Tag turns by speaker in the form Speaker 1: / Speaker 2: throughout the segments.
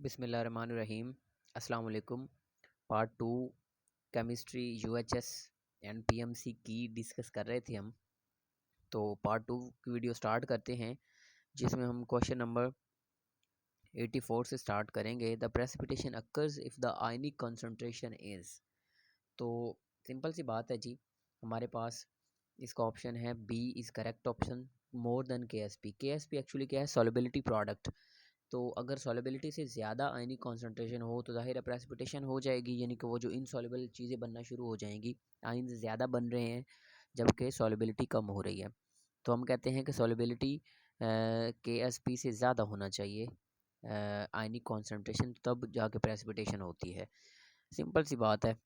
Speaker 1: बिस्मिल्लाहिर्रहमानिर्रहीम। अस्सलाम वालेकुम। Part two chemistry UHS and PMC की डिस्कस कर रहे थे हम। तो पार्ट टू की वीडियो स्टार्ट करते हैं, जिसमें हम क्वेश्चन नंबर 84 से स्टार्ट करेंगे। The precipitation occurs if the ionic concentration is. तो सिंपल सी बात है जी, हमारे पास इसका ऑप्शन है B is correct option, more than K S P. के एस पी एक्चुअली क्या है? Solubility product. तो अगर सॉल्युबिलिटी से ज़्यादा आयनिक कॉन्सेंट्रेशन हो तो ज़ाहिर है प्रेसिपिटेशन हो जाएगी, यानी कि वो जो इनसॉल्युबल चीज़ें बनना शुरू हो जाएंगी। आयन ज़्यादा बन रहे हैं जबकि सॉल्युबिलिटी कम हो रही है। तो हम कहते हैं कि सॉल्युबिलिटी के एस पी से ज़्यादा होना चाहिए आयनिक कॉन्सेंट्रेशन, तब जाके प्रेसिपिटेशन होती है। सिंपल सी बात है।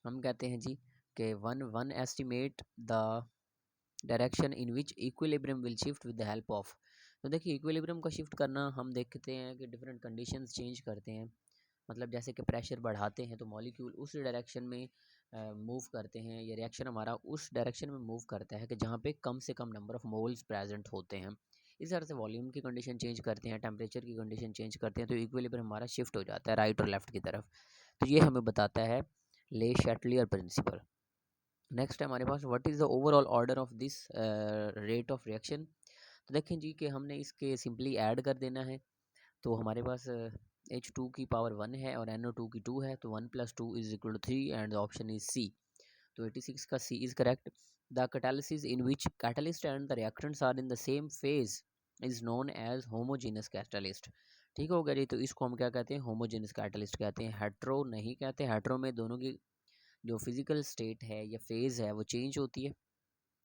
Speaker 1: हम कहते हैं जी कि one one estimate the direction in which equilibrium will shift with the help of. तो देखिए, इक्विलिब्रियम का शिफ्ट करना हम देखते हैं कि डिफरेंट कंडीशंस चेंज करते हैं। मतलब जैसे कि प्रेशर बढ़ाते हैं तो मॉलिक्यूल उस डायरेक्शन में मूव करते हैं, या रिएक्शन हमारा उस डायरेक्शन में मूव करता है कि जहाँ पे कम से कम नंबर ऑफ मोल्स प्रेजेंट होते हैं। इस तरह से वॉल्यूम की कंडीशन चेंज करते हैं, टेम्परेचर की कंडीशन चेंज करते हैं, तो इक्विलिब्रियम हमारा शिफ्ट हो जाता है राइट और लेफ्ट की तरफ। तो ये हमें बताता है ले शैटलियर प्रिंसिपल। नेक्स्ट है हमारे पास what is the overall order of this rate of reaction. तो देखें जी कि हमने इसके सिंपली ऐड कर देना है। तो हमारे पास H2 की पावर 1 है और NO2 की 2 है, तो 1 + 2 = 3 and the option is C. तो 86 का C is correct. The catalysis in which catalyst and the reactants are in the same phase is known as homogeneous catalyst. ठीक हो गया जी। तो इसको हम क्या कहते हैं? होमोजेनस कैटलिस्ट कहते हैं, हेट्रो नहीं कहते। हेट्रो में दोनों की जो फिजिकल स्टेट है या फेज़ है वो चेंज होती है।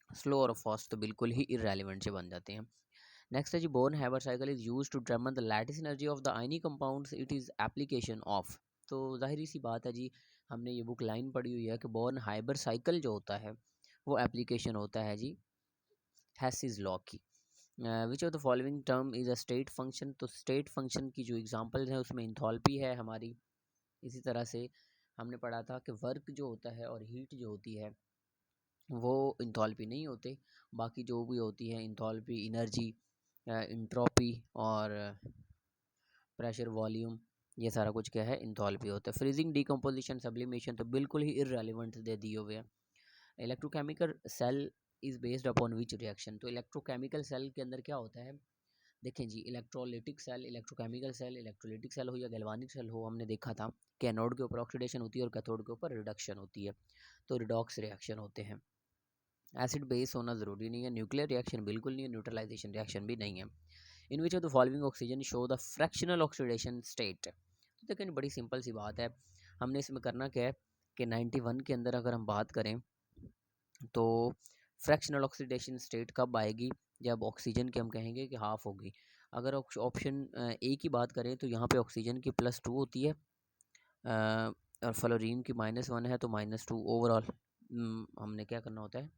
Speaker 1: स्लो और फास्ट तो बिल्कुल ही इररेलेवेंट से बन जाते हैं। नेक्स्ट है जी, Born Haber cycle is use to determine the lattice energy of the ionic compounds, it is application of. तो जाहिर सी बात है जी, हमने ये बुक लाइन पढ़ी हुई है कि बोर्न हाइबर साइकिल जो होता है वो एप्लीकेशन होता है जी हेसिस लॉ की। विच of the following term is a state function. तो स्टेट फंक्शन की जो एग्जांपल्स हैं उसमें इंथॉल्पी है हमारी। इसी तरह से हमने पढ़ा था कि वर्क जो होता है और हीट जो होती है वो इंथॉल्पी नहीं होते। बाकी जो भी होती है इंथॉल्पी, एनर्जी, इंट्रोपी और प्रेशर, वॉल्यूम, ये सारा कुछ क्या है? इंथॉल्पी होता है। फ्रीजिंग, डिकम्पोजिशन, सब्लिमेशन तो बिल्कुल ही इररेलेवेंट दे दिए हुए हैं। Electrochemical cell is based upon which reaction. तो इलेक्ट्रोकेमिकल सेल के अंदर क्या होता है? देखें जी, electrolytic cell, electrochemical cell, electrolytic cell हो या गैल्वानिक सेल हो, हमने देखा था कि एनोड के ऊपर ऑक्सीडेशन होती है और कैथोड के ऊपर रिडक्शन होती है। तो रिडॉक्स रिएक्शन होते हैं। एसिड बेस होना ज़रूरी नहीं है। न्यूक्लियर रिएक्शन बिल्कुल नहीं है, न्यूट्रलाइजेशन रिएक्शन भी नहीं है। In which of the following oxygen show the fractional oxidation state. तो देखिए, बड़ी सिंपल सी बात है। हमने इसमें करना क्या है कि 91 के अंदर अगर हम बात करें तो फ्रैक्शनल ऑक्सीडेशन स्टेट कब आएगी? जब ऑक्सीजन की हम कहेंगे कि हाफ होगी। अगर ऑप्शन ए की बात करें तो यहाँ पे ऑक्सीजन की +2 होती है और फ्लोरीन की -1 है, तो -2 ओवरऑल हमने क्या करना होता है?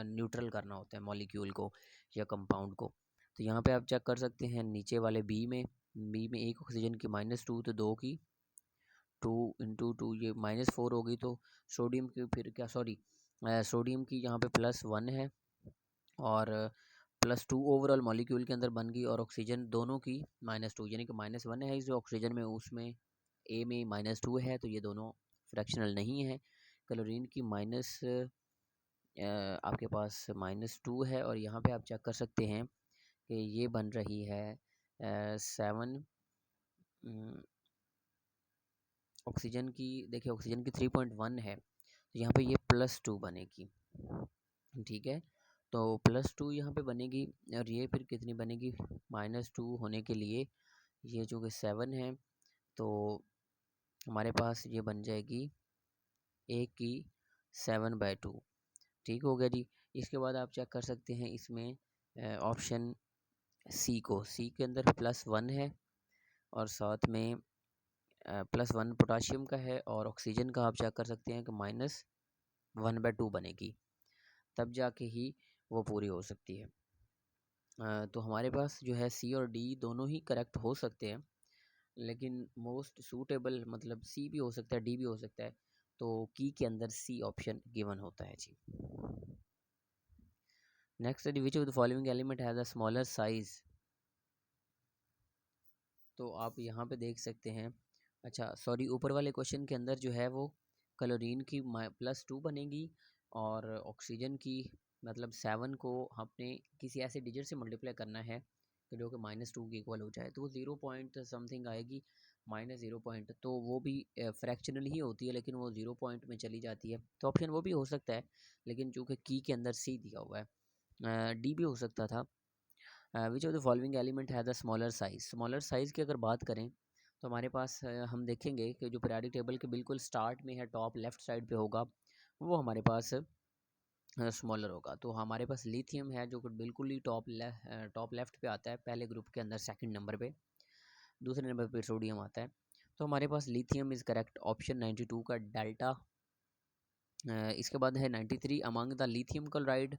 Speaker 1: न्यूट्रल करना होता है मॉलिक्यूल को या कंपाउंड को। तो यहाँ पे आप चेक कर सकते हैं नीचे वाले बी में एक ऑक्सीजन की -2, तो दो की 2 × 2 ये -4 होगी। तो सोडियम की फिर क्या, सॉरी, सोडियम की यहाँ पे +1 है और +2 ओवरऑल मॉलिक्यूल के अंदर बन गई, और ऑक्सीजन दोनों की -2, यानी कि -1 है इस ऑक्सीजन में, उसमें ए में -2 है, तो ये दोनों फ्रैक्शनल नहीं है। क्लोरीन की माइनस आपके पास -2 है, और यहाँ पे आप चेक कर सकते हैं कि ये बन रही है 7। ऑक्सीजन की देखिए, ऑक्सीजन की 3.1 है, तो यहाँ पे ये +2 बनेगी। ठीक है, तो +2 यहाँ पे बनेगी, और ये फिर कितनी बनेगी? -2 होने के लिए ये जो कि 7 है, तो हमारे पास ये बन जाएगी ए की 7/2। ठीक हो गया जी। इसके बाद आप चेक कर सकते हैं इसमें ऑप्शन सी के अंदर +1 है, और साथ में +1 पोटाशियम का है, और ऑक्सीजन का आप चेक कर सकते हैं कि -1/2 बनेगी, तब जाके ही वो पूरी हो सकती है। तो हमारे पास जो है सी और डी दोनों ही करेक्ट हो सकते हैं, लेकिन मोस्ट सूटेबल मतलब सी भी हो सकता है, डी भी हो सकता है। तो की के अंदर सी ऑप्शन गिवन होता है जी। नेक्स्ट है विच of the following element has a smaller size. तो आप यहाँ पे देख सकते हैं। अच्छा सॉरी, ऊपर वाले क्वेश्चन के अंदर जो है वो क्लोरीन की +2 बनेगी और ऑक्सीजन की मतलब 7 को आपने किसी ऐसे डिजिट से मल्टीप्लाई करना है कि जो कि -2 के इक्वल हो जाए, तो वो 0 पॉइंट समथिंग आएगी, -0 पॉइंट, तो वो भी फ्रैक्शनल ही होती है लेकिन वो 0 पॉइंट में चली जाती है। तो ऑप्शन वो भी हो सकता है, लेकिन चूँकि की के अंदर सी दिया हुआ है, डी भी हो सकता था। विच of the following element has a smaller size. Smaller size की अगर बात करें तो हमारे पास हम देखेंगे कि जो पीरियोडिक टेबल के बिल्कुल स्टार्ट में है, टॉप लेफ्ट साइड पे होगा, वो हमारे पास स्मॉलर होगा। तो हमारे पास लिथियम है जो कि बिल्कुल ही टॉप लेफ्ट पे आता है पहले ग्रुप के अंदर, सेकंड नंबर पे। दूसरे नंबर पे सोडियम आता है। तो हमारे पास लिथियम इज़ करेक्ट ऑप्शन 92 का डेल्टा। इसके बाद है 93 among the lithium chloride,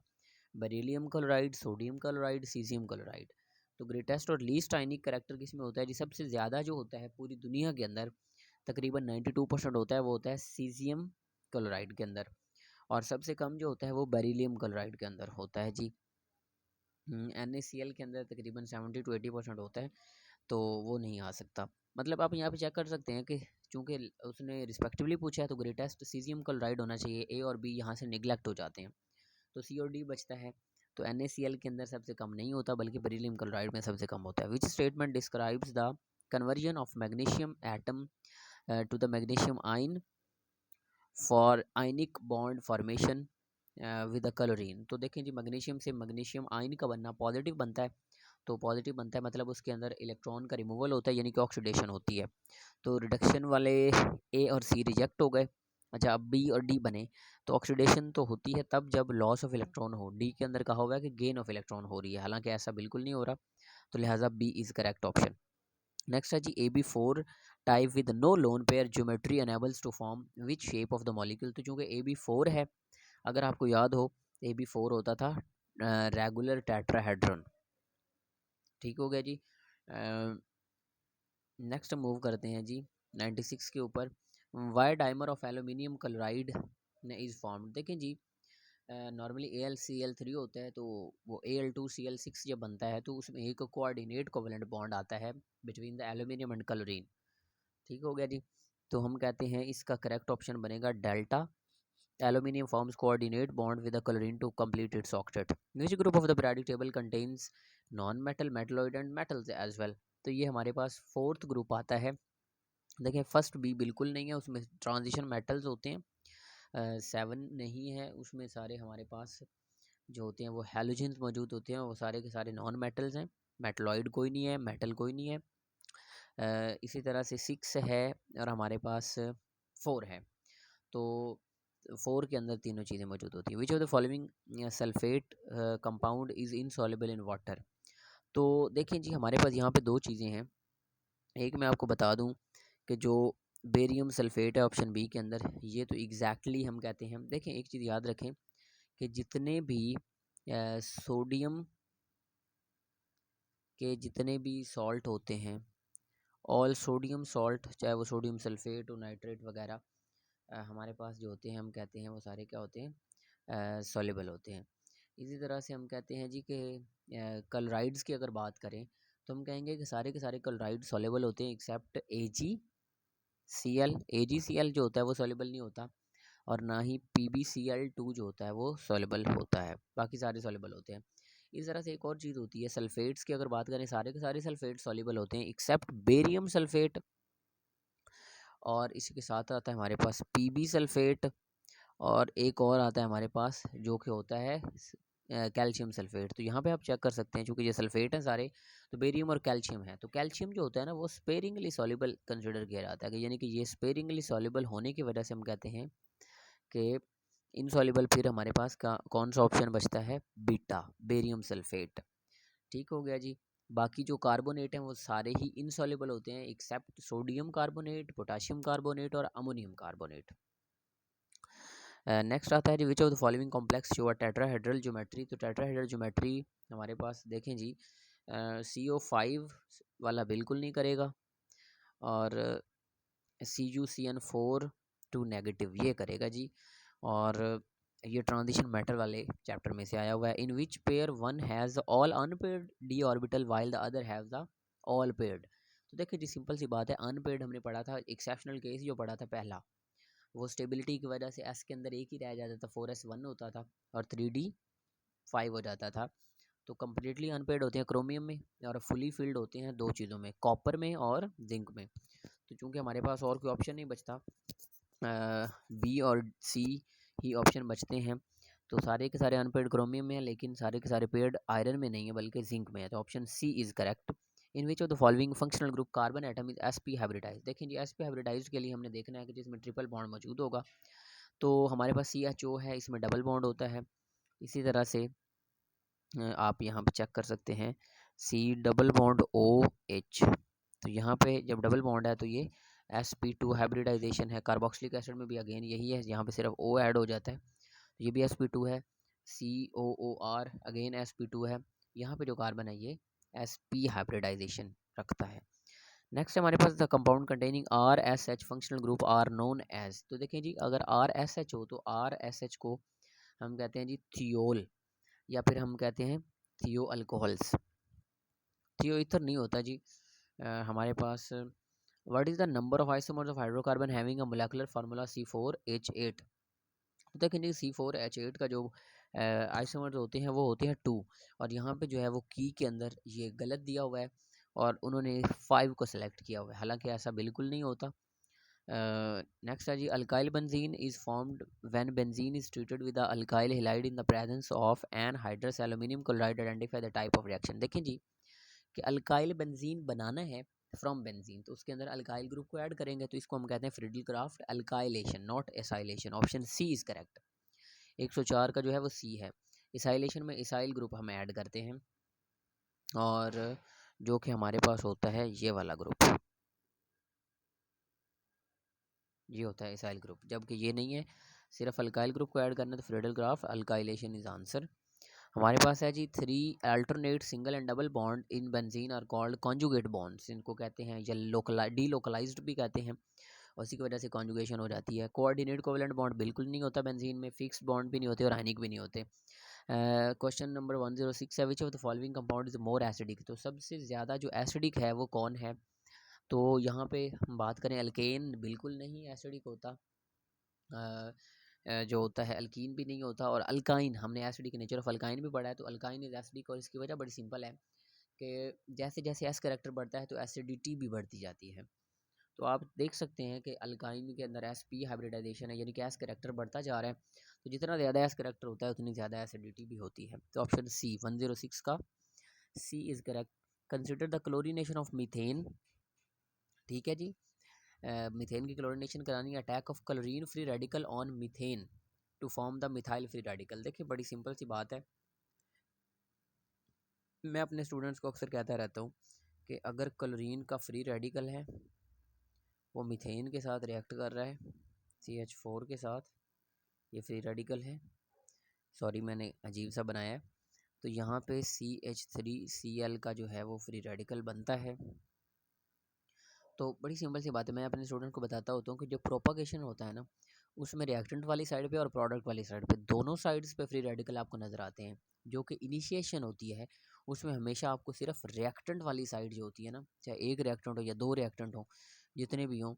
Speaker 1: beryllium chloride, sodium chloride, caesium chloride. तो ग्रेटेस्ट और लीस्ट आयनिक करेक्टर किस में होता है जी? सबसे ज़्यादा जो होता है पूरी दुनिया के अंदर तकरीबन 92% होता है, वो होता है सीजियम क्लोराइड के अंदर। और सबसे कम जो होता है वो बेरिलियम क्लोराइड के अंदर होता है जी। NaCl के अंदर तकरीबन 70 to 80% होता है, तो वो नहीं आ सकता। मतलब आप यहाँ पे चेक कर सकते हैं कि चूँकि उसने रिस्पेक्टिवली पूछा है तो ग्रेटेस्ट सीजियम क्लोराइड होना चाहिए, ए और बी यहाँ से निगलेक्ट हो जाते हैं, तो सी और डी बचता है। तो NaCl के अंदर सबसे कम नहीं होता बल्कि बेरिलियम क्लोराइड में सबसे कम होता है। Which statement describes the conversion of magnesium atom to the magnesium ion for ionic bond formation with the chlorine. तो देखें जी, मैग्नीशियम से मैग्नीशियम आयन का बनना पॉजिटिव बनता है, तो पॉजिटिव बनता है मतलब उसके अंदर इलेक्ट्रॉन का रिमूवल होता है, यानी कि ऑक्सीडेशन होती है। तो रिडक्शन वाले ए और सी रिजेक्ट हो गए। अच्छा, अब बी और डी बने, तो ऑक्सीडेशन तो होती है तब जब लॉस ऑफ इलेक्ट्रॉन हो। डी के अंदर कहा हुआ है कि गेन ऑफ इलेक्ट्रॉन हो रही है, हालांकि ऐसा बिल्कुल नहीं हो रहा, तो लिहाजा B is correct option. Next है जी AB4 type with no lone pair geometry enables to form which shape of the molecule. तो चूँकि AB4 है, अगर आपको याद हो AB4 होता था रेगुलर टेट्राहेड्रन। ठीक हो गया जी। नेक्स्ट मूव करते हैं जी 96 के ऊपर। Why dimer of aluminium chloride ने इज़ फॉर्म। देखें जी, नॉर्मली AlCl3 होता है, तो वो Al2Cl6 जब बनता है तो उसमें एक कोऑर्डिनेट कोवेलेंट बॉन्ड आता है between the aluminium and chlorine. ठीक हो गया जी। तो हम कहते हैं इसका करेक्ट ऑप्शन बनेगा delta. Aluminium forms coordinate bond with the chlorine to complete its octet. Which group of the periodic table contains non-metal, metalloid and metals as well? तो ये हमारे पास फोर्थ ग्रुप आता है। देखिए फर्स्ट बी बिल्कुल नहीं है, उसमें ट्रांजिशन मेटल्स होते हैं। 7 नहीं है, उसमें सारे हमारे पास जो होते हैं वो हैलोजेंस मौजूद होते हैं, वो सारे के सारे नॉन मेटल्स हैं। मेटलॉइड कोई नहीं है, मेटल कोई नहीं है। इसी तरह से 6 है और हमारे पास 4 है। तो 4 के अंदर तीनों चीज़ें मौजूद होती हैं। विच of the following sulphate compound is insoluble in water. तो देखें जी, हमारे पास यहाँ पे दो चीज़ें हैं। एक मैं आपको बता दूँ कि जो बेरियम सल्फेट है ऑप्शन बी के अंदर, ये तो एग्जैक्टली हम कहते हैं। देखें एक चीज़ याद रखें कि जितने भी सोडियम के जितने भी सॉल्ट होते हैं, ऑल सोडियम सॉल्ट, चाहे वो सोडियम सल्फेट और नाइट्रेट वगैरह, हमारे पास जो होते हैं हम कहते हैं वो सारे क्या होते हैं? सॉल्युबल होते हैं। इसी तरह से हम कहते हैं जी कि क्लोराइड्स की अगर बात करें तो हम कहेंगे कि सारे के सारे क्लोराइड सॉल्युबल होते हैं एक्सेप्ट AgCl। AgCl जो होता है वो सॉल्युबल नहीं होता, और ना ही PbCl2 जो होता है वो सॉल्युबल होता है, बाकी सारे सॉल्युबल होते हैं। इस तरह से एक और चीज़ होती है सल्फेट्स की अगर बात करें, सारे के सारे सल्फेट सॉल्युबल होते हैं एक्सेप्ट बेरियम सल्फेट, और इसी के साथ आता है हमारे पास Pb सल्फेट, और एक और आता है हमारे पास जो कि होता है कैल्शियम सल्फेट। तो यहाँ पे आप चेक कर सकते हैं, चूँकि ये सल्फेट हैं सारे, तो बेरियम और कैल्शियम है। तो कैल्शियम जो होता है ना वो स्पेरिंगली सॉल्युबल कंसिडर किया जाता है, कि यानी कि ये स्पेरिंगली सॉल्युबल होने की वजह से हम कहते हैं कि इनसॉल्युबल। फिर हमारे पास का कौन सा ऑप्शन बचता है? Beta, barium sulphate. ठीक हो गया जी। बाकी जो कार्बोनेट हैं वो सारे ही इनसॉल्युबल होते हैं except sodium carbonate, potassium carbonate और अमोनियम कार्बोनेट। नेक्स्ट आता है जी, which of the following complex show a tetrahedral geometry. तो टेट्राहेड्रल ज्योमेट्री हमारे पास देखें जी, CO5 वाला बिल्कुल नहीं करेगा, और CuCN4 टू नेगेटिव ये करेगा जी। और ये ट्रांजिशन मैटर वाले चैप्टर में से आया हुआ है। In which pair one has all unpaired d orbital while the other has the all paired. तो देखिए जी सिंपल सी बात है, अनपेड हमने पढ़ा था, एक्सेप्शनल केस जो पढ़ा था पहला, वो स्टेबिलिटी की वजह से एस के अंदर एक ही रह जाता था, 4s 1 होता था और 3d 5 हो जाता था। तो कम्प्लीटली अनपेड होते हैं क्रोमियम में और फुली फिल्ड होते हैं दो चीज़ों में, कॉपर में और जिंक में। तो चूँकि हमारे पास और कोई ऑप्शन नहीं बचता, बी और सी ही ऑप्शन बचते हैं, तो सारे के सारे अनपेड क्रोमियम में है, लेकिन सारे के सारे पेड आयरन में नहीं है बल्कि जिंक में है। तो option C is correct. In which of the following functional group carbon atom is S P hybridise. देखें जी एस पी हाइब्रिडाइज के लिए हमने देखना है कि जिसमें ट्रिपल बॉन्ड मौजूद होगा। तो हमारे पास सी एच ओ है, इसमें डबल बॉन्ड होता है। इसी तरह से आप यहाँ पे चेक कर सकते हैं C double bond O H. तो यहाँ पे जब डबल बॉन्ड है तो ये sp2 हाइब्रिडाइजेशन है। कार्बोक्सिलिक एसिड में भी अगेन यही है, यहाँ पे सिर्फ O ऐड हो जाता है, तो ये भी sp2 है। COOR अगेन sp2 है। यहाँ पे जो कार्बन है ये sp हाइब्रिडाइजेशन रखता है। नेक्स्ट हमारे पास the compound containing R S H functional group are known as. तो देखें जी अगर आर एस एच हो तो आर एस एच को हम कहते हैं जी थियोल, या फिर हम कहते हैं थियो अल्कोहल्स। थियो ईथर नहीं होता जी। हमारे पास what is the number of isomers of hydrocarbon having a molecular formula C4H8। तो देखें जी C4H8 का जो आइसोमर्स होते हैं वो होते हैं 2, और यहाँ पे जो है वो की के अंदर ये गलत दिया हुआ है और उन्होंने 5 को सिलेक्ट किया हुआ है, हालांकि ऐसा बिल्कुल नहीं होता। नेक्स्ट है जी alkyl benzene is formed when benzene is treated with the alkyl halide in the presence of anhydrous aluminium chloride. Identify the type of reaction. देखें जी कि अल्काइल बेंजीन बनाना है फ्रॉम बेंजीन, तो उसके अंदर अल्काइल ग्रुप को ऐड करेंगे, तो इसको हम कहते हैं Friedel Crafts alkylation, not acylation. Option C is correct. 104 का जो है वो सी है। इसाइलेशन में इसाइल ग्रुप हम ऐड करते हैं, और जो कि हमारे पास होता है ये वाला ग्रुप, ये होता है इसाइल ग्रुप, जबकि ये नहीं है, सिर्फ अल्काइल ग्रुप को ऐड करना है, तो Friedel Crafts alkylation is answer. हमारे पास है जी 3 alternate single and double bond in benzene are called conjugate bonds. इनको कहते हैं या डीलोकलाइज्ड भी कहते हैं, उसी की वजह से कॉन्जुगेशन हो जाती है। कोऑर्डिनेट कोवेलेंट बॉन्ड बिल्कुल नहीं होता बेंजीन में, फिक्स्ड बॉन्ड भी नहीं होते और आयनिक भी नहीं होते। क्वेश्चन नंबर 106 है विच of the following compound is more acidic. तो सबसे ज़्यादा जो एसिडिक है वो कौन है। तो यहाँ पे हम बात करें अल्केन बिल्कुल नहीं एसिडिक होता, जो होता है अल्कीन भी नहीं होता, और अल्काइन हमने एसिडिक नेचर ऑफ अल्काइन भी पढ़ा है, तो अल्काइन इज एसिडिक, और इसकी वजह बड़ी सिंपल है कि जैसे जैसे एस करेक्टर बढ़ता है तो एसिडिटी भी बढ़ती जाती है। तो आप देख सकते हैं कि अल्काइन के अंदर एस पी हाइब्रिडाइजेशन है, यानी कि एस करेक्टर बढ़ता जा रहा है, तो जितना ज़्यादा एस करेक्टर होता है उतनी ज़्यादा एसिडिटी भी होती है। तो ऑप्शन सी 106 का C is correct. Consider the chlorination of methane. ठीक है जी, मीथेन की क्लोरीनेशन करानी है। Attack of chlorine free radical on methane to form the methyl free radical. देखिए बड़ी सिंपल सी बात है, मैं अपने स्टूडेंट्स को अक्सर कहता रहता हूँ कि अगर क्लोरीन का फ्री रेडिकल है, वो मीथेन के साथ रिएक्ट कर रहा है CH4 के साथ, ये फ्री रेडिकल है, सॉरी मैंने अजीब सा बनाया है, तो यहाँ पे CH3Cl का जो है वो फ्री रेडिकल बनता है। तो बड़ी सिंपल सी बात है, मैं अपने स्टूडेंट को बताता होता हूँ कि जो प्रोपागेशन होता है ना, उसमें रिएक्टेंट वाली साइड पे और प्रोडक्ट वाली साइड पे दोनों साइड्स पे फ्री रेडिकल आपको नज़र आते हैं। जो कि इनिशिएशन होती है उसमें हमेशा आपको सिर्फ रिएक्टेंट वाली साइड जो होती है ना, चाहे एक रिएक्टेंट हो या दो रिएक्टेंट हो, जितने भी हों,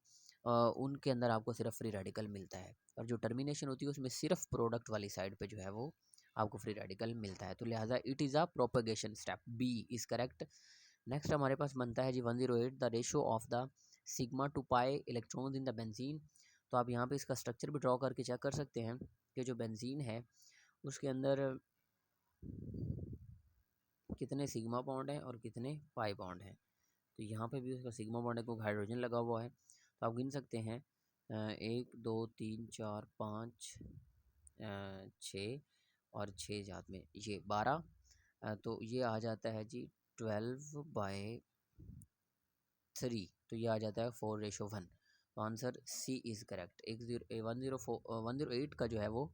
Speaker 1: उनके अंदर आपको सिर्फ फ्री रेडिकल मिलता है, और जो टर्मिनेशन होती है उसमें सिर्फ प्रोडक्ट वाली साइड पर जो है वो आपको फ्री रेडिकल मिलता है। तो लिहाजा it is a propagation step, B is correct. Next हमारे पास बनता है जी 108 the ratio of the sigma to pi electrons in the benzene. तो आप यहाँ पे इसका स्ट्रक्चर भी ड्रॉ करके चेक कर सकते हैं कि जो बेंजीन है उसके अंदर कितने सिग्मा बॉन्ड हैं और कितने पाई बॉन्ड हैं। तो यहाँ पे भी उसका सिग्मा बॉन्ड है क्योंकि हाइड्रोजन लगा हुआ है, तो आप गिन सकते हैं 1 2 3 4 5 6 और 6 जात में ये 12, तो ये आ जाता है जी 12/3, तो ये आ जाता है 4:1। तो आंसर सी इज़ करेक्ट। 108 का जो है वो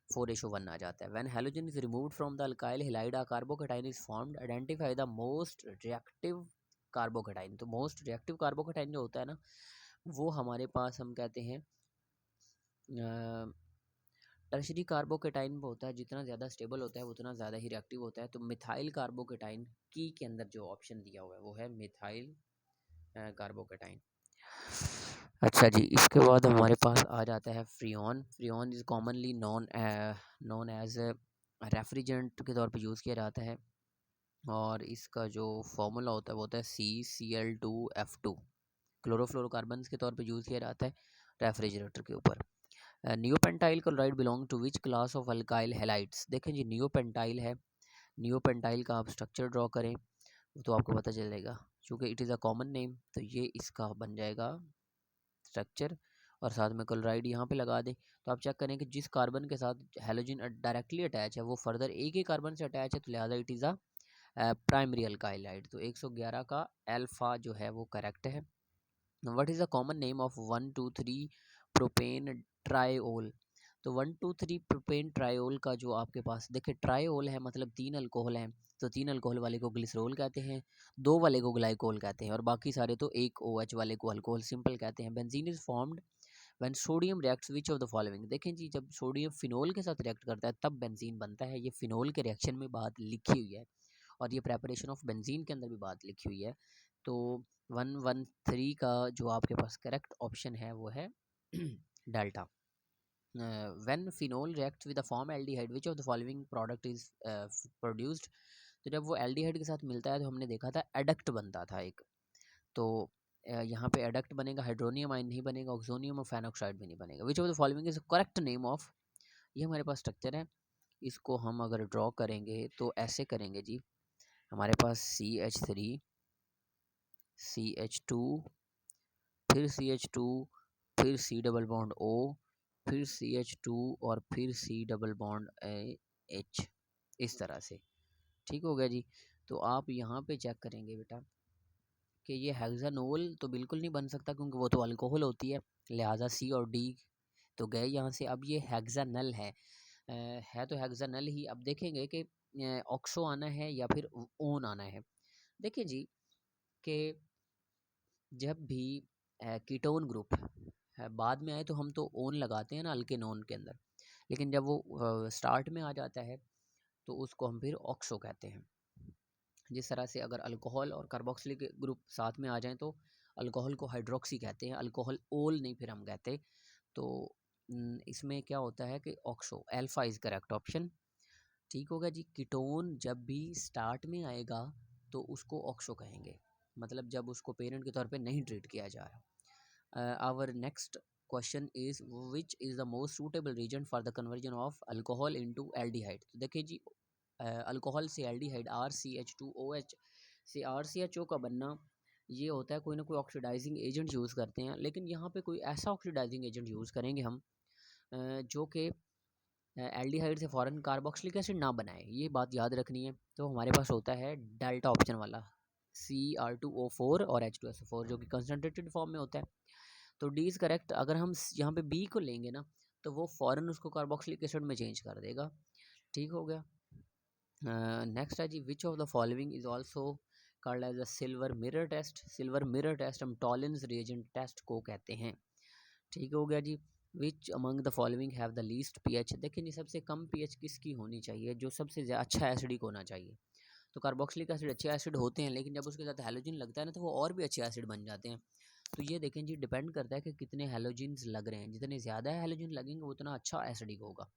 Speaker 1: 4:1 आ जाता है। When halogen is removed from the alkyl halide a carbocation is formed, identify the most reactive carbocation. तो मोस्ट रिएक्टिव कार्बोकेटाइन जो होता है ना, वो हमारे पास हम कहते हैं टर्शरी कार्बोकेटाइन होता है, जितना ज़्यादा स्टेबल होता है उतना ज़्यादा ही रिएक्टिव होता है। तो मिथाइल कार्बोकेटाइन की के अंदर जो ऑप्शन दिया हुआ है वो है मिथाइल कार्बोकेटाइन। अच्छा जी, इसके बाद हमारे पास आ जाता है freon. Freon is commonly known as refrigerant के तौर पे यूज़ किया जाता है, और इसका जो फॉर्मूला होता है वो होता है CCl2F2। क्लोरोफ्लोरोकार्बन्स के तौर पे यूज़ किया जाता है रेफ्रिजरेटर के ऊपर। Neopentyl chloride belong to which class of alkyl halides. देखें जी, नियोपेंटाइल है, नियोपेंटाइल का आप स्ट्रक्चर ड्रॉ करें तो आपको पता चलेगा, क्योंकि it is a common name, तो ये इसका बन जाएगा स्ट्रक्चर, और साथ में क्लोराइड यहाँ पे लगा दें। तो आप चेक करें कि जिस कार्बन के साथ हेलोजन डायरेक्टली अटैच है वो फर्दर एक ही कार्बन से अटैच है, तो लिहाजा it is a primary alkyl hide. तो 111 का अल्फा जो है वो करेक्ट है। What is the common name of 1,2,3 propane triol. तो 1,2,3 प्रोपेन ट्रायोल का जो आपके पास देखिए, ट्रायोल है मतलब 3 अल्कोहल हैं, तो 3 अल्कोहल वाले को ग्लिसरॉल कहते हैं, 2 वाले को ग्लाइकोल कहते हैं, और बाकी सारे तो एक OH वाले को अल्कोहल सिंपल कहते हैं। Benzene is formed when sodium reacts which of the following. देखें जी, जब सोडियम फिनोल के साथ रिएक्ट करता है तब बेंजीन बनता है। ये फिनोल के रिएक्शन में बात लिखी हुई है, और ये प्रेपरेशन ऑफ बेंजीन के अंदर भी बात लिखी हुई है। तो 113 का जो आपके पास करेक्ट ऑप्शन है वो है delta. When phenol reacts with the form aldehyde which of the following product is produced. तो जब वो एल्डिहाइड के साथ मिलता है तो हमने देखा था एडक्ट बनता था एक, तो यहाँ पे एडक्ट बनेगा, हाइड्रोनियम आयन नहीं बनेगा, ऑक्सोनियम और फेनॉक्साइड भी नहीं बनेगा। विच of the following is correct name of. ये हमारे पास स्ट्रक्चर है, इसको हम अगर ड्रॉ करेंगे तो ऐसे करेंगे जी, हमारे पास CH3 CH2, फिर CH2, फिर C डबल बॉन्ड O, फिर CH2 और फिर C डबल बॉन्ड H, इस तरह से। ठीक हो गया जी। तो आप यहाँ पे चेक करेंगे बेटा कि ये हेक्सानोल तो बिल्कुल नहीं बन सकता, क्योंकि वो तो अल्कोहल होती है, लिहाजा C और D तो गए यहाँ से। अब ये हेक्सानल है तो हेक्सानल ही। अब देखेंगे कि ऑक्सो आना है या फिर ओन आना है। देखिए जी कि जब भी कीटोन ग्रुप बाद में आए तो हम तो ओन लगाते हैं ना अल्केनोन के अंदर, लेकिन जब वो स्टार्ट में आ जाता है तो उसको हम फिर ऑक्सो कहते हैं। जिस तरह से अगर अल्कोहल और कार्बोक्सिलिक ग्रुप साथ में आ जाएं तो अल्कोहल को हाइड्रोक्सी कहते हैं, अल्कोहल ओल नहीं फिर हम कहते। तो इसमें क्या होता है कि oxo, alpha is correct option. ठीक होगा जी। कीटोन जब भी स्टार्ट में आएगा तो उसको ऑक्सो कहेंगे, मतलब जब उसको पेरेंट के तौर पे नहीं ट्रीट किया जा रहा। Our next question is which is the most suitable reason for the conversion of alcohol into aldehyde. तो देखिए जी, अल्कोहल से एल्डिहाइड RCH2OH से RCHO का बनना ये होता है, कोई ना कोई ऑक्सीडाइजिंग एजेंट यूज़ करते हैं, लेकिन यहाँ पे कोई ऐसा ऑक्सीडाइजिंग एजेंट यूज़ करेंगे हम जो कि एल्डिहाइड से फ़ौरन कार्बोक्सिलिक एसिड ना बनाए, ये बात याद रखनी है। तो हमारे पास होता है डेल्टा ऑप्शन वाला Cr2O4 और H2SO4 जो कि कंसनट्रेटेड फॉर्म में होता है। तो डी इज़ करेक्ट। अगर हम यहाँ पे बी को लेंगे ना तो वो फ़ौरन उसको कार्बोक्सिलिक एसिड में चेंज कर देगा। ठीक हो गया। नेक्स्ट है जी, which of the following is also called as a silver mirror test. Silver mirror test हम टॉलिन्स रिएजेंट टेस्ट को कहते हैं। ठीक हो गया जी। Which among the following have the least pH. देखिए जी, सबसे कम पीएच किसकी होनी चाहिए, जो सबसे अच्छा एसिडिक होना चाहिए। तो कार्बोक्सिलिक एसिड अच्छे एसिड होते हैं, लेकिन जब उसके साथ हैलोजन लगता है ना तो वो और भी अच्छे एसिड बन जाते हैं। तो ये देखें जी, डिपेंड करता है कि कितने हैलोजन्स लग रहे हैं, जितने ज़्यादा हैलोजन लगेंगे उतना अच्छा एसिडिक होगा।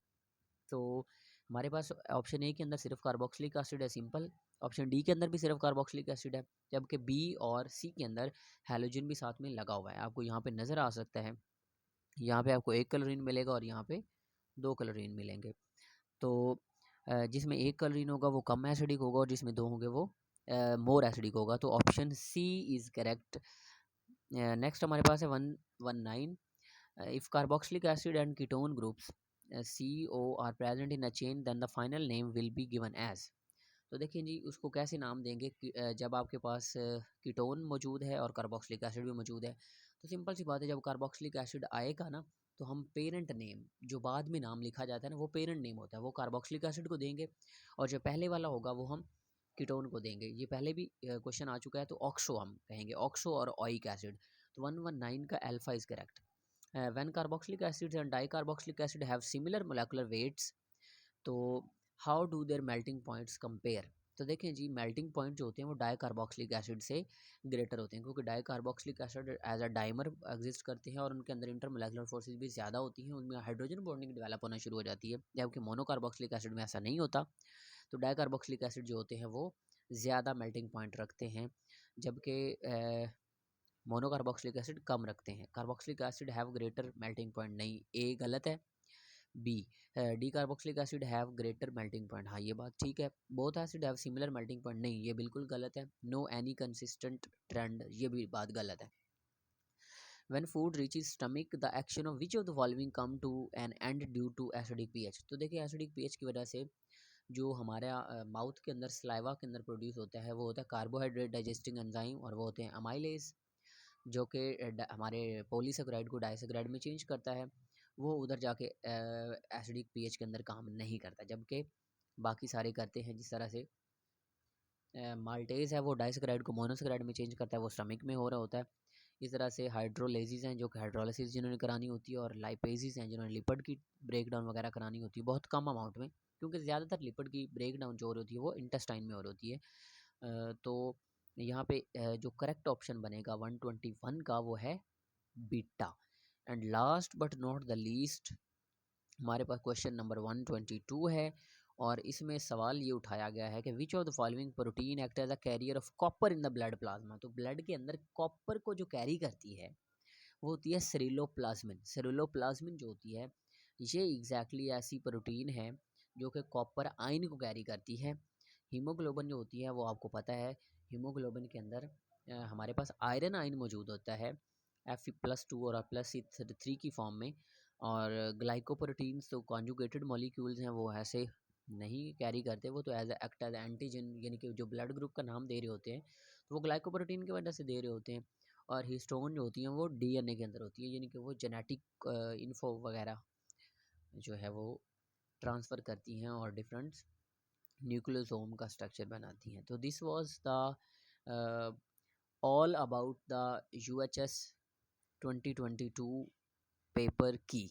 Speaker 1: तो हमारे पास ऑप्शन ए के अंदर सिर्फ कार्बोक्सिलिक एसिड है, सिंपल। ऑप्शन डी के अंदर भी सिर्फ कार्बोक्सिलिक एसिड है, जबकि बी और सी के अंदर हैलोजन भी साथ में लगा हुआ है। आपको यहाँ पे नज़र आ सकता है, यहाँ पे आपको एक क्लोरीन मिलेगा और यहाँ पे 2 क्लोरीन मिलेंगे। तो जिसमें एक क्लोरीन होगा वो कम एसिडिक होगा, और जिसमें 2 होंगे वो मोर एसिडिक होगा। तो option C is correct. Next हमारे पास है 119। If carboxylic acid and ketone groups CO are present in a chain then the final name will be given as. तो देखिए जी, उसको कैसे नाम देंगे कि जब आपके पास कीटोन मौजूद है और कार्बोक्सिलिक एसिड भी मौजूद है। तो सिंपल सी बात है, जब कार्बोक्सिलिक एसिड आएगा ना तो हम पेरेंट नेम, जो बाद में नाम लिखा जाता है ना वो पेरेंट नेम होता है, वो कार्बोक्सिलिक एसिड को देंगे, और जो पहले वाला होगा वो हम कीटोन को देंगे। ये पहले भी क्वेश्चन आ चुका है। तो ऑक्सो हम कहेंगे, ऑक्सो और ऑइक एसिड। तो 119 का alpha is correct. When carboxylic acids and dicarboxylic acid have similar molecular weights, तो how do their melting points compare. तो देखें जी, मेल्टिंग पॉइंट जो होते हैं वो डाईकार्बोक्सिलिक एसिड से ग्रेटर होते हैं, क्योंकि dicarboxylic acid as a dimer exist करते हैं और उनके अंदर इंटरमोलेकुलर फोर्सेस भी ज़्यादा होती हैं, उनमें हाइड्रोजन बॉन्डिंग डेवलप होना शुरू हो जाती है, जबकि मोनोकार्बोक्सिलिक एसिड में ऐसा नहीं होता। तो डाईकार्बोक्सिलिक एसिड जो होते हैं वो ज़्यादा मेल्टिंग पॉइंट रखते हैं, जबकि मोनोकार्बोक्सिलिक एसिड कम रखते हैं। Carboxylic acid have greater melting point, नहीं, ए गलत है। B, D carboxylic acid have greater melting point, हाँ ये बात ठीक है। Both acid have similar melting point, नहीं ये बिल्कुल गलत है। नो एनी कंसिस्टेंट ट्रेंड, ये भी बात गलत है। When food reaches stomach, the action of which of the following come to an end due to acidic pH? तो देखिए एसिडिक pH की वजह से जो हमारे माउथ के अंदर सलाइवा के अंदर प्रोड्यूस होता है वो होता है कार्बोहाइड्रेट डाइजेस्टिंग एंजाइम, और वो होते हैं अमाइलेज, जो कि हमारे पॉलीसेकेराइड को डाइसेकेराइड में चेंज करता है। वो उधर जाके एसिडिक पीएच के अंदर काम नहीं करता, जबकि बाकी सारे करते हैं। जिस तरह से माल्टेज है वो डाइसेकेराइड को मोनोसेकेराइड में चेंज करता है, वो स्टमक में हो रहा होता है। इस तरह से हाइड्रोलेसिस हैं जो कि हाइड्रोलिसिस जिन्होंने करानी होती है, और लाइपेसिस हैं जिन्होंने लिपिड की ब्रेक डाउन वगैरह करानी होती है, बहुत कम अमाउंट में, क्योंकि ज़्यादातर लिपिड की ब्रेक डाउन जो हो रही होती है वो इंटेस्टाइन में हो रही होती है। तो यहाँ पे जो करेक्ट ऑप्शन बनेगा 121 का वो है beta. And last but not the least, हमारे पास क्वेश्चन नंबर 122 है, और इसमें सवाल ये उठाया गया है कि which of the following protein act as a carrier of copper in the blood plasma. तो ब्लड के अंदर कॉपर को जो कैरी करती है वो होती है सेरुलोप्लाज्मिन। सेरुलोप्लाज्मिन जो होती है ये एग्जैक्टली ऐसी प्रोटीन है जो कि कॉपर आयन को कैरी करती है। हीमोग्लोबिन जो होती है वो आपको पता है, हीमोग्लोबिन के अंदर हमारे पास आयरन आयन मौजूद होता है Fe+2 और Fe+3 की फॉर्म में, और ग्लाइकोप्रोटीन्स तो कॉन्जुगेटेड मॉलिक्यूल्स हैं, वो ऐसे नहीं कैरी करते, वो तो एज एक्ट एज एंटीजन, यानी कि जो ब्लड ग्रुप का नाम दे रहे होते हैं तो वो ग्लाइकोप्रोटीन की वजह से दे रहे होते हैं। और हिस्टोन जो होती हैं वो डीएनए के अंदर होती है, यानी कि वो जेनेटिक इन्फो वगैरह जो है वो ट्रांसफ़र करती हैं और डिफरेंट न्यूक्लियोसोम का स्ट्रक्चर बनाती हैं। तो this was the all about the UHS 2022 paper की,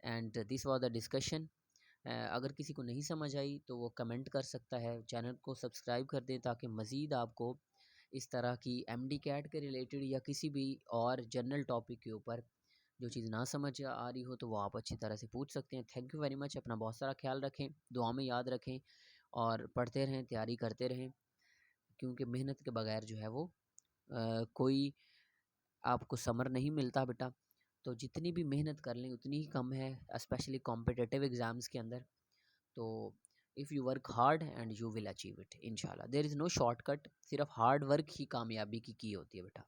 Speaker 1: and this was the discussion. अगर किसी को नहीं समझ आई तो वो कमेंट कर सकता है, चैनल को सब्सक्राइब कर दें ताकि मज़ीद आपको इस तरह की MD कैट के रिलेटेड या किसी भी और जनरल टॉपिक के ऊपर जो चीज़ ना समझ आ रही हो तो वो आप अच्छी तरह से पूछ सकते हैं। Thank you very much. अपना बहुत सारा ख्याल रखें, दुआ में याद रखें, और पढ़ते रहें, तैयारी करते रहें, क्योंकि मेहनत के बगैर जो है वो कोई आपको समर नहीं मिलता बेटा। तो जितनी भी मेहनत कर लें उतनी ही कम है, स्पेशली कॉम्पिटिटिव एग्ज़ाम्स के अंदर। तो if you work hard and you will achieve it इंशाल्लाह। देयर इज़ नो शॉर्टकट, सिर्फ हार्ड वर्क ही कामयाबी की होती है बेटा।